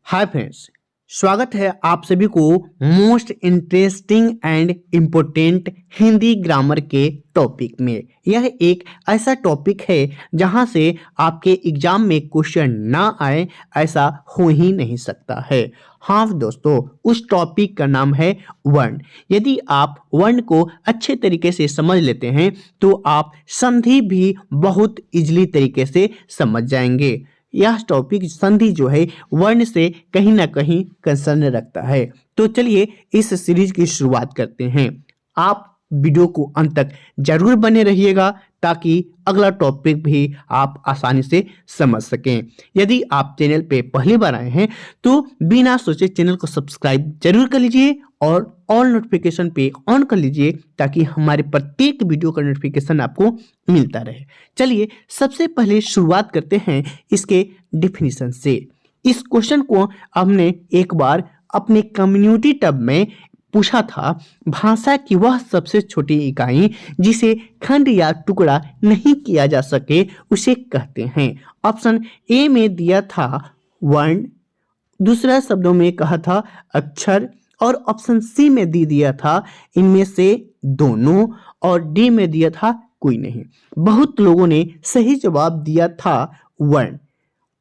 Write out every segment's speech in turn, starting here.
Hi friends, स्वागत है आप सभी को most interesting and important Hindi grammar के टॉपिक में। यह एक ऐसा टॉपिक है जहां से आपके एग्जाम में क्वेश्चन ना आए, ऐसा हो ही नहीं सकता है। हाँ दोस्तों, उस टॉपिक का नाम है वर्ण। यदि आप वर्ण को अच्छे तरीके से समझ लेते हैं तो आप संधि भी बहुत इजीली तरीके से समझ जाएंगे। यह टॉपिक संधि जो है वर्ण से कहीं ना कहीं कंसर्न रखता है। तो चलिए इस सीरीज की शुरुआत करते हैं। आप वीडियो को अंत तक जरूर बने रहिएगा ताकि अगला टॉपिक भी आप आसानी से समझ सकें। यदि आप चैनल पे पहली बार आए हैं तो बिना सोचे चैनल को सब्सक्राइब जरूर कर लीजिए और ऑल नोटिफिकेशन पे ऑन कर लीजिए ताकि हमारे प्रत्येक वीडियो का नोटिफिकेशन आपको मिलता रहे। चलिए सबसे पहले शुरुआत करते हैं इसके डिफिनीशन से। इस क्वेश्चन को हमने एक बार अपने कम्युनिटी टैब में पूछा था। भाषा की वह सबसे छोटी इकाई जिसे खंड या टुकड़ा नहीं किया जा सके उसे कहते हैं। ऑप्शन ए में दिया था वर्ण, दूसरा शब्दों में कहा था अक्षर, और ऑप्शन सी में दिया था इनमें से दोनों, और डी में दिया था कोई नहीं। बहुत लोगों ने सही जवाब दिया था वर्ण।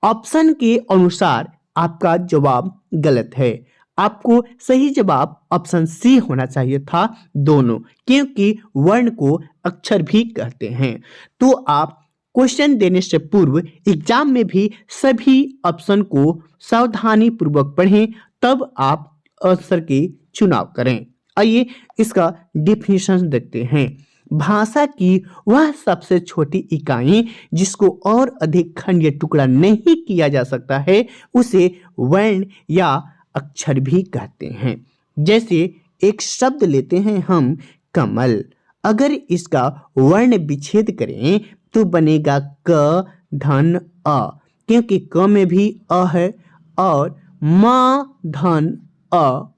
ऑप्शन के अनुसार आपका जवाब गलत है। आपको सही जवाब ऑप्शन सी होना चाहिए था, दोनों, क्योंकि वर्ण को अक्षर भी कहते हैं। तो आप क्वेश्चन देने से पूर्व एग्जाम में भी सभी ऑप्शन को सावधानी पूर्वक पढ़ें, तब आप आंसर की चुनाव करें। आइए इसका डिफिनीशन देखते हैं। भाषा की वह सबसे छोटी इकाई जिसको और अधिक खंड या टुकड़ा नहीं किया जा सकता है उसे वर्ण या अक्षर भी कहते हैं। जैसे एक शब्द लेते हैं हम कमल, अगर इसका वर्ण विच्छेद करें तो बनेगा क धन अ, क्योंकि क में भी अ है, और म धन अ,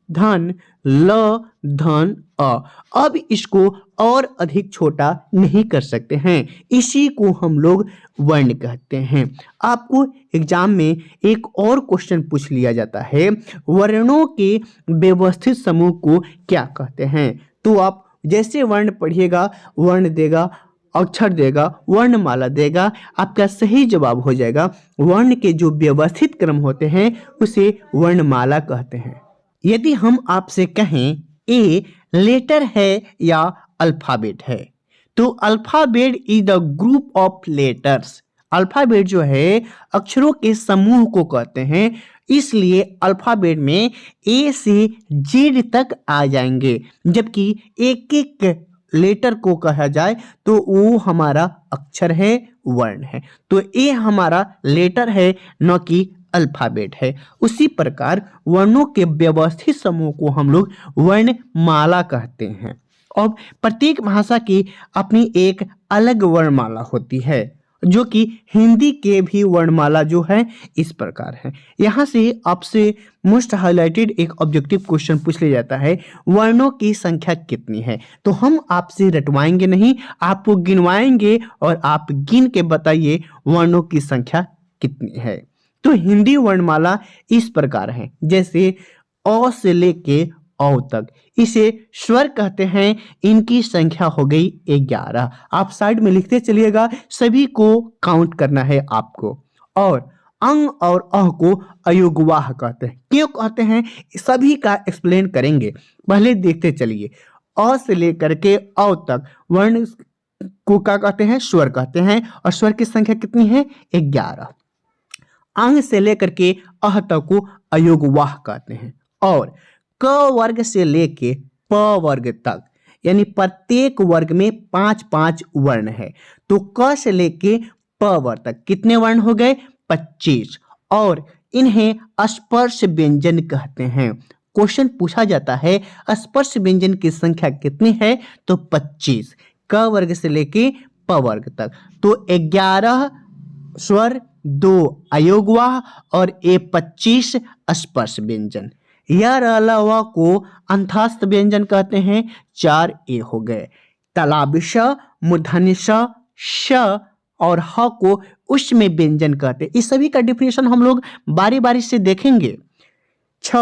धन ल धन अ। अब इसको और अधिक छोटा नहीं कर सकते हैं, इसी को हम लोग वर्ण कहते हैं। आपको एग्जाम में एक और क्वेश्चन पूछ लिया जाता है, वर्णों के व्यवस्थित समूह को क्या कहते हैं। तो आप जैसे वर्ण पढ़िएगा, वर्ण देगा, अक्षर देगा, वर्णमाला देगा, आपका सही जवाब हो जाएगा। वर्ण के जो व्यवस्थित क्रम होते हैं उसे वर्णमाला कहते हैं। यदि हम आपसे कहें ए लेटर है या अल्फाबेट है, तो alphabet is the group of letters. Alphabet जो है अक्षरों के समूह को कहते हैं, इसलिए अल्फाबेट में ए से जेड तक आ जाएंगे। जबकि एक एक लेटर को कहा जाए तो वो हमारा अक्षर है, वर्ण है। तो ए हमारा लेटर है, न कि अल्फाबेट है। उसी प्रकार वर्णों के व्यवस्थित समूह को हम लोग वर्णमाला कहते हैं। और प्रत्येक भाषा की अपनी एक अलग वर्णमाला होती है, जो कि हिंदी के भी वर्णमाला जो है इस प्रकार है। यहाँ से आपसे मोस्ट हाईलाइटेड एक ऑब्जेक्टिव क्वेश्चन पूछ लिया जाता है, वर्णों की संख्या कितनी है। तो हम आपसे रटवाएंगे नहीं, आपको गिनवाएंगे और आप गिन के बताइए वर्णों की संख्या कितनी है। तो हिंदी वर्णमाला इस प्रकार है, जैसे अ से लेके औ तक, इसे स्वर कहते हैं। इनकी संख्या हो गई 11। आप साइड में लिखते चलिएगा, सभी को काउंट करना है आपको। और अंग और अह को अयोगवाह कहते हैं। क्यों कहते हैं सभी का एक्सप्लेन करेंगे, पहले देखते चलिए। अ से लेकर के औ तक वर्ण को क्या कहते हैं, स्वर कहते हैं, और स्वर की संख्या कितनी है, 11। अंग से लेकर के अह तक को अयोगवाह कहते हैं। और क वर्ग से लेके प वर्ग तक, यानी प्रत्येक वर्ग में 5-5 वर्ण है। तो क से लेके प वर्ग तक कितने वर्ण हो गए, 25। और इन्हें स्पर्श व्यंजन कहते हैं। क्वेश्चन पूछा जाता है स्पर्श व्यंजन की संख्या कितनी है, तो 25, क वर्ग से लेके प वर्ग तक। तो 11 स्वर, 2 अयोगवाह और 25 स्पर्श व्यंजन। यह अलावा को अंतस्थ व्यंजन कहते हैं, 4 ए हो गए। तालाब श, मूर्धन्य श, श और ह को ऊष्म व्यंजन कहते हैं। इस सभी का डिफिनेशन हम लोग बारी बारी से देखेंगे। छ,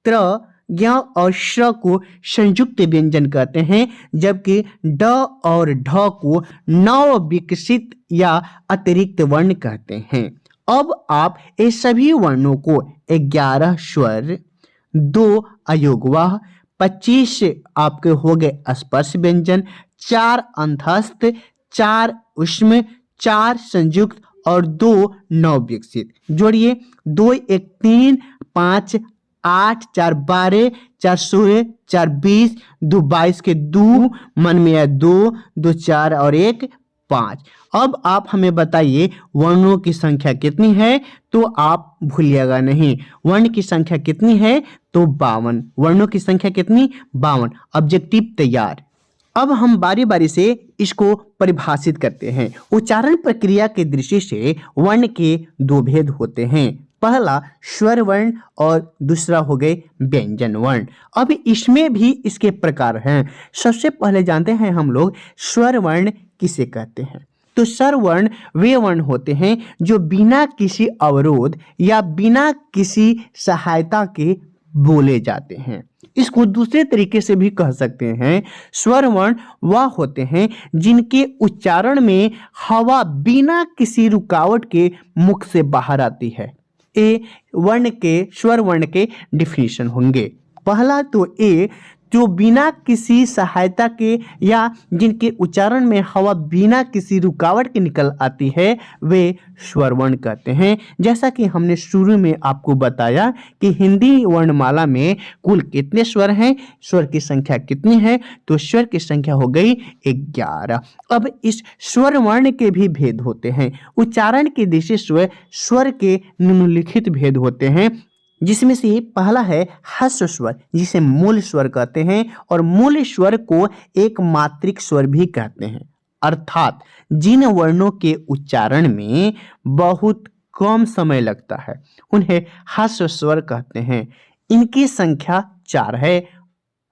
त्र, ज्ञ और श्र को संयुक्त व्यंजन कहते हैं, जबकि ड और ढ को नव विकसित या अतिरिक्त वर्ण कहते हैं। अब आप इस सभी वर्णों को 11 स्वर, 2 अयोगवाह, 25 आपके हो गए स्पर्श व्यंजन, 4 अंतस्थ, 4 ऊष्म, 4 संयुक्त और 2 नव विकसित। जोड़िए 2 1 3 5 8 4 12 4 16 4 20 2 22 के 2 मन में है 2 2 4 और 1 5। अब आप हमें बताइए वर्णों की संख्या कितनी है, तो आप भूलिएगा नहीं। वर्ण की संख्या कितनी है, तो 52। वर्णों की संख्या कितनी, 52। ऑब्जेक्टिव तैयार। अब हम बारी बारी से इसको परिभाषित करते हैं। उच्चारण प्रक्रिया की दृष्टि से वर्ण के 2 भेद होते हैं। पहला स्वर वर्ण और दूसरा हो गए व्यंजन वर्ण। अब इसमें भी इसके प्रकार हैं। सबसे पहले जानते हैं हम लोग स्वर वर्ण किसे कहते हैं। तो स्वर वर्ण वे वर्ण होते हैं जो बिना किसी अवरोध या बिना किसी सहायता के बोले जाते हैं। इसको दूसरे तरीके से भी कह सकते हैं, स्वर वर्ण वह होते हैं जिनके उच्चारण में हवा बिना किसी रुकावट के मुख से बाहर आती है। ए वर्ण के स्वर वर्ण के डिफिनीशन होंगे। पहला तो ए जो बिना किसी सहायता के या जिनके उच्चारण में हवा बिना किसी रुकावट के निकल आती है, वे स्वर वर्ण कहते हैं। जैसा कि हमने शुरू में आपको बताया कि हिंदी वर्णमाला में कुल कितने स्वर हैं, स्वर की संख्या कितनी है, तो स्वर की संख्या हो गई 11। अब इस स्वर वर्ण के भी भेद होते हैं। उच्चारण की दृष्टि से स्वर के निम्नलिखित भेद होते हैं, जिसमें से पहला है ह्रस्व स्वर, जिसे मूल स्वर कहते हैं, और मूल स्वर को एक मात्रिक स्वर भी कहते हैं। अर्थात जिन वर्णों के उच्चारण में बहुत कम समय लगता है उन्हें ह्रस्व स्वर कहते हैं। इनकी संख्या 4 है।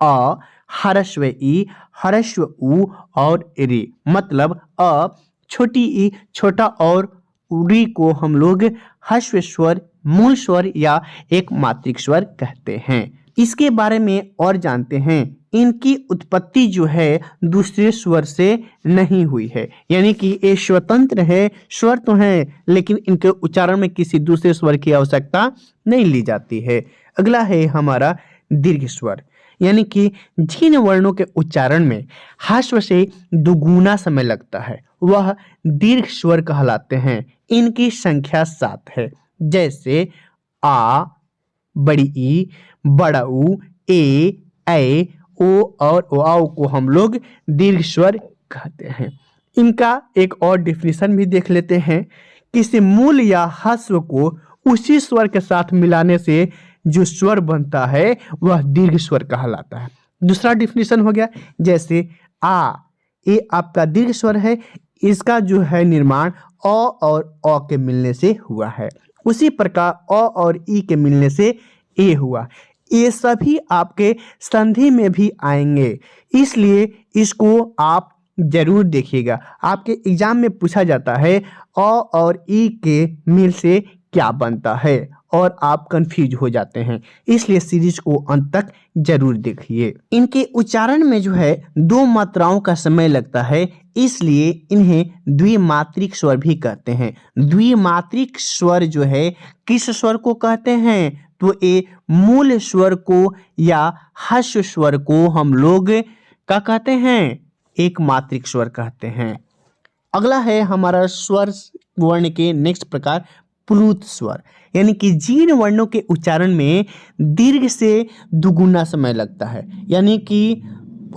अ, ह्रस्व ई, ह्रस्व उ और रे। मतलब अ, छोटी ई, छोटा और री को हम लोग ह्रस्व स्वर, मूल स्वर या एक मात्रिक स्वर कहते हैं। इसके बारे में और जानते हैं। इनकी उत्पत्ति जो है दूसरे स्वर से नहीं हुई है, यानी कि ये स्वतंत्र है, स्वर तो हैं लेकिन इनके उच्चारण में किसी दूसरे स्वर की आवश्यकता नहीं ली जाती है। अगला है हमारा दीर्घ स्वर, यानी कि जिन वर्णों के उच्चारण में ह्रस्व से दुगुना समय लगता है वह दीर्घ स्वर कहलाते हैं। इनकी संख्या 7 है। जैसे आ, बड़ी ई, बड़ा ऊ, ए, ओ और ओ को हम लोग दीर्घ स्वर कहते हैं। इनका एक और डिफिनीशन भी देख लेते हैं। किसी मूल या ह्रस्व को उसी स्वर के साथ मिलाने से जो स्वर बनता है वह दीर्घ स्वर कहलाता है। दूसरा डिफिनीशन हो गया, जैसे आ, ये आपका दीर्घ स्वर है, इसका जो है निर्माण अ और अ के मिलने से हुआ है। उसी प्रकार अ और ई के मिलने से ए हुआ। ये सभी आपके संधि में भी आएंगे, इसलिए इसको आप जरूर देखिएगा। आपके एग्जाम में पूछा जाता है अ और ई के मिल से क्या बनता है और आप कंफ्यूज हो जाते हैं, इसलिए सीरीज को अंत तक जरूर देखिए। इनके उच्चारण में जो है 2 मात्राओं का समय लगता है, इसलिए इन्हें द्विमात्रिक स्वर भी कहते हैं। द्विमात्रिक स्वर जो है किस स्वर को कहते हैं, तो ये मूल स्वर को या ह्रस्व स्वर को हम लोग क्या कहते हैं, एक मात्रिक स्वर कहते हैं। अगला है हमारा स्वर वर्ण के नेक्स्ट प्रकार प्लुत स्वर, यानी कि जिन वर्णों के उच्चारण में दीर्घ से दुगुना समय लगता है, यानी कि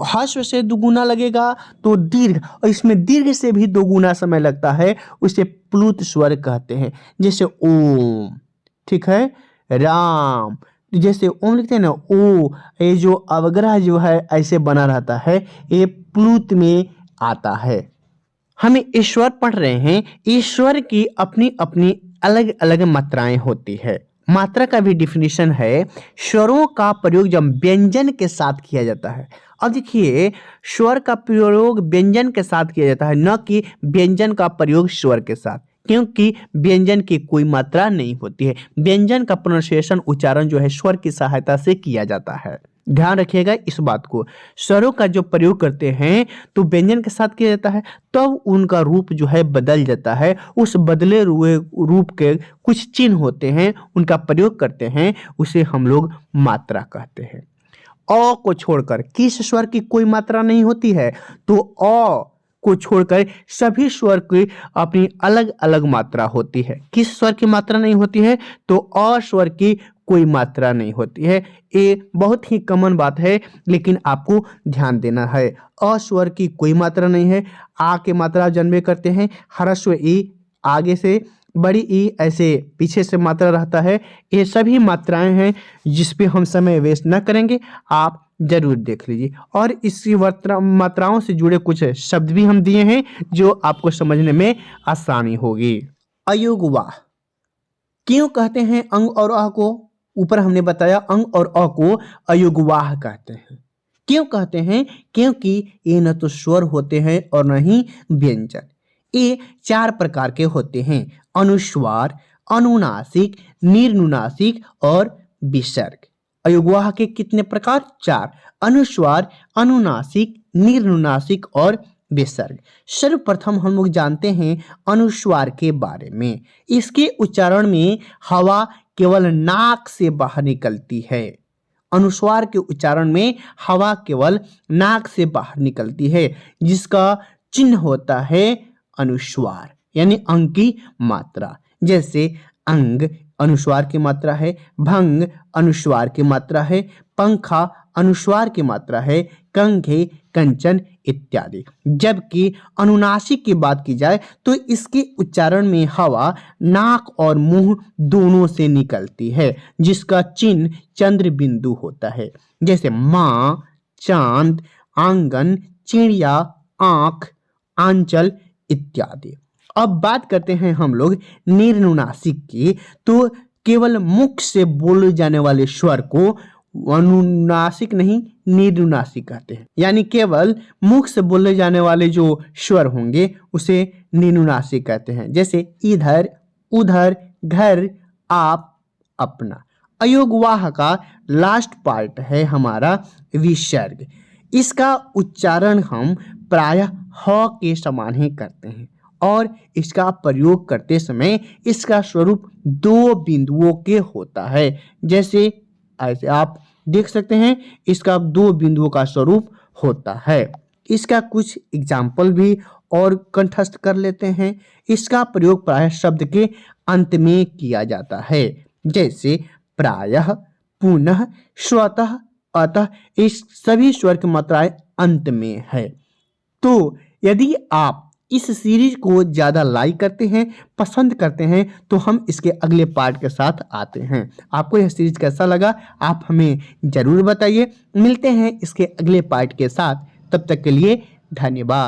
ह्रस्व से दुगुना लगेगा तो दीर्घ, और इसमें दीर्घ से भी दोगुना समय लगता है, उसे प्लुत स्वर कहते हैं। जैसे ओम, ठीक है, राम, जैसे ओम लिखते हैं ना, ओ, ये जो अवग्रह जो है ऐसे बना रहता है, ये प्लुत में आता है। हमें ईश्वर पढ़ रहे हैं, ईश्वर की अपनी अपनी अलग अलग मात्राएं होती है। मात्रा का भी डिफिनीशन है, स्वरों का प्रयोग जब व्यंजन के साथ किया जाता है। अब देखिए, स्वर का प्रयोग व्यंजन के साथ किया जाता है, न कि व्यंजन का प्रयोग स्वर के साथ। क्योंकि व्यंजन की कोई मात्रा नहीं होती है। व्यंजन का प्रोनाउंसिएशन उच्चारण जो है स्वर की सहायता से किया जाता है। ध्यान रखिएगा इस बात को। स्वरों का जो प्रयोग करते हैं तो व्यंजन के साथ किया जाता है, तब उनका रूप जो है बदल जाता है। उस बदले हुए रूप के कुछ चिन्ह होते हैं, उनका प्रयोग करते हैं, उसे हम लोग मात्रा कहते हैं। अ को छोड़कर किस स्वर की कोई मात्रा नहीं होती है? तो अ को छोड़कर सभी स्वर की अपनी अलग अलग मात्रा होती है। किस स्वर की मात्रा नहीं होती है? तो अ स्वर की कोई मात्रा नहीं होती है। ये बहुत ही कॉमन बात है, लेकिन आपको ध्यान देना है। अ स्वर की कोई मात्रा नहीं है। आ के मात्रा जन्मे करते हैं। ह्रस्व ई आगे से, बड़ी ई ऐसे पीछे से मात्रा रहता है। ये सभी मात्राएं हैं जिस पे हम समय वेस्ट न करेंगे, आप जरूर देख लीजिए। और इसी मात्राओं से जुड़े कुछ शब्द भी हम दिए हैं जो आपको समझने में आसानी होगी। अयुग्वा क्यों कहते हैं अंग और अ को? ऊपर हमने बताया अंग और अ को अयुग्वाह कहते हैं। क्यों कहते हैं? क्योंकि ये न तो स्वर होते हैं और न ही व्यंजन। ये 4 प्रकार के होते हैं: अनुस्वार, अनुनासिक, निरनुनासिक और विसर्ग। अयुग्वाह के कितने प्रकार? 4। अनुस्वार, अनुनासिक, निरनुनासिक और विसर्ग। सर्वप्रथम हम लोग जानते हैं अनुस्वार के बारे में। इसके उच्चारण में हवा केवल नाक से बाहर निकलती है। अनुस्वार के उच्चारण में हवा केवल नाक से बाहर निकलती है, जिसका चिन्ह होता है अनुस्वार, यानी अंग की मात्रा। जैसे अंग अनुस्वार की मात्रा है, भंग अनुस्वार की मात्रा है, पंखा अनुस्वार की मात्रा है, कंघे, कंचन इत्यादि। जबकि अनुनासिक की बात की जाए तो इसके उच्चारण में हवा नाक और मुंह दोनों से निकलती है, जिसका चिन्ह चंद्र बिंदु होता है। जैसे माँ, चांद, आंगन, चिड़िया, आंख, आंचल इत्यादि। अब बात करते हैं हम लोग निरनुनासिक की। तो केवल मुख से बोले जाने वाले स्वर को अनुनासिक नहीं, निरनुनासिक कहते हैं। यानी केवल मुख से बोले जाने वाले जो स्वर होंगे उसे निरनुनासिक कहते हैं। जैसे इधर, उधर, घर, आप, अपना। अयोगवाह का लास्ट पार्ट है हमारा विसर्ग। इसका उच्चारण हम प्रायः ह के समान ही करते हैं और इसका प्रयोग करते समय इसका स्वरूप 2 बिंदुओं के होता है। जैसे ऐसे आप देख सकते हैं, इसका 2 बिंदुओं का स्वरूप होता है। इसका कुछ एग्जाम्पल भी और कंठस्थ कर लेते हैं। इसका प्रयोग प्रायः शब्द के अंत में किया जाता है। जैसे प्रायः, पुनः, स्वतः, अतः, इस सभी स्वर की मात्राएं अंत में है। तो यदि आप इस सीरीज को ज़्यादा लाइक करते हैं, पसंद करते हैं, तो हम इसके अगले पार्ट के साथ आते हैं। आपको यह सीरीज कैसा लगा आप हमें ज़रूर बताइए। मिलते हैं इसके अगले पार्ट के साथ, तब तक के लिए धन्यवाद।